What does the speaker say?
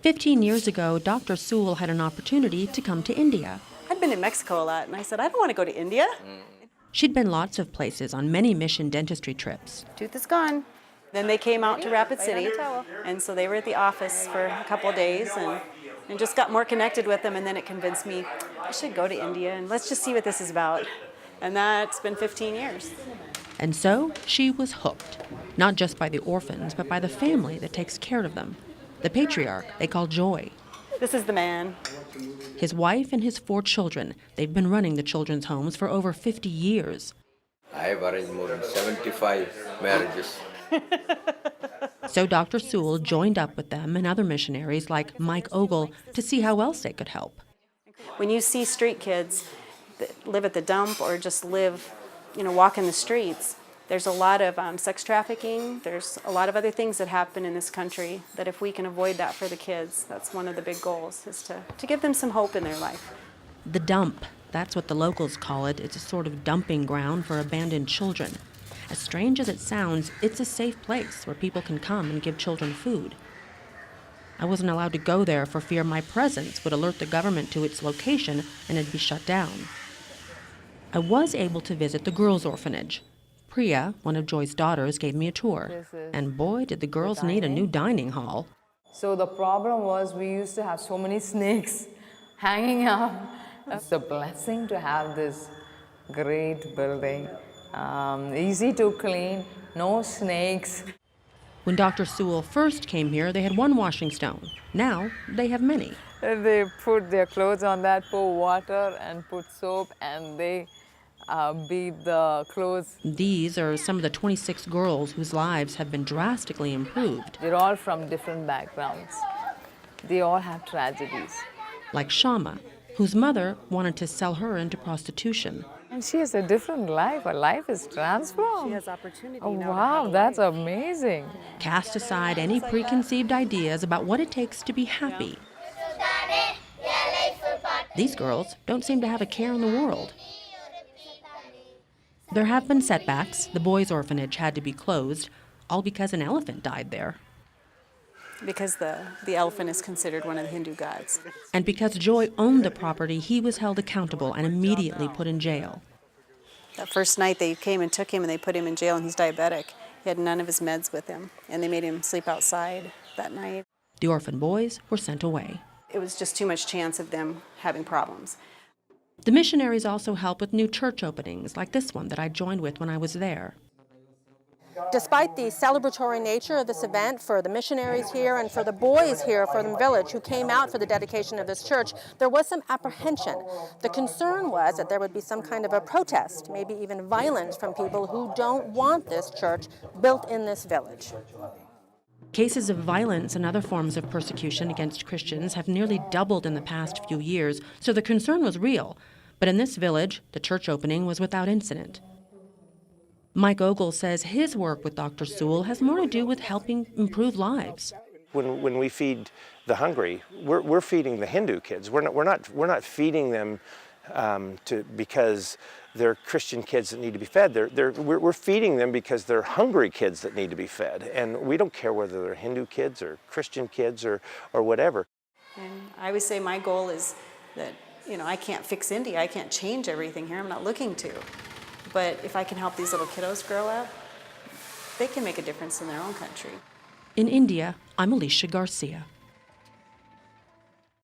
15 years ago, Dr. Sewell had an opportunity to come to India. I'd been in Mexico a lot, and I said, I don't want to go to India. She'd been lots of places on many mission dentistry trips. Tooth is gone. Then they came out to Rapid City, and so they were at the office for a couple of days and just got more connected with them, and then it convinced me I should go to India and let's just see what this is about. And that's been 15 years. And so she was hooked, not just by the orphans, but by the family that takes care of them. The patriarch they call Joy. This is the man. His wife and his 4 children. They've been running the children's homes for over 50 years. I have arranged more than 75 marriages. So Dr. Sewell joined up with them and other missionaries like Mike Ogle to see how else they could help. When you see street kids that live at the dump or just live, walk in the streets, there's a lot of sex trafficking. There's a lot of other things that happen in this country that if we can avoid that for the kids, that's one of the big goals, is to give them some hope in their life. The dump, that's what the locals call it. It's a sort of dumping ground for abandoned children. As strange as it sounds, it's a safe place where people can come and give children food. I wasn't allowed to go there for fear my presence would alert the government to its location and it'd be shut down. I was able to visit the girls' orphanage. Priya, one of Joy's daughters, gave me a tour. And boy, did the girls need a new dining hall. So the problem was we used to have so many snakes hanging out. It's a blessing to have this great building. Easy to clean, no snakes. When Dr. Sewell first came here, they had 1 washing stone. Now, they have many. They put their clothes on that, pour water and put soap, and they beat the clothes. These are some of the 26 girls whose lives have been drastically improved. They're all from different backgrounds. They all have tragedies. Like Shama, whose mother wanted to sell her into prostitution. And she has a different life. Her life is transformed. She has opportunity Oh, now to wow, have a that's life. amazing. Cast aside any preconceived ideas about what it takes to be happy. These girls don't seem to have a care in the world. There have been setbacks. The boys' orphanage had to be closed, all because an elephant died there. Because the elephant is considered one of the Hindu gods. And because Joy owned the property, he was held accountable and immediately put in jail. That first night they came and took him and they put him in jail, and he's diabetic. He had none of his meds with him, and they made him sleep outside that night. The orphan boys were sent away. It was just too much chance of them having problems. The missionaries also help with new church openings, like this one that I joined with when I was there. Despite the celebratory nature of this event for the missionaries here and for the boys here from the village who came out for the dedication of this church, there was some apprehension. The concern was that there would be some kind of a protest, maybe even violence from people who don't want this church built in this village. Cases of violence and other forms of persecution against Christians have nearly doubled in the past few years, so the concern was real. But in this village, the church opening was without incident. Mike Ogle says his work with Dr. Sewell has more to do with helping improve lives. When we feed the hungry, we're feeding the Hindu kids. We're not feeding them because they're Christian kids that need to be fed. We're feeding them because they're hungry kids that need to be fed. And we don't care whether they're Hindu kids or Christian kids or whatever. And I always say my goal is that, I can't fix India. I can't change everything here. I'm not looking to. But if I can help these little kiddos grow up, they can make a difference in their own country. In India, I'm Alicia Garcia.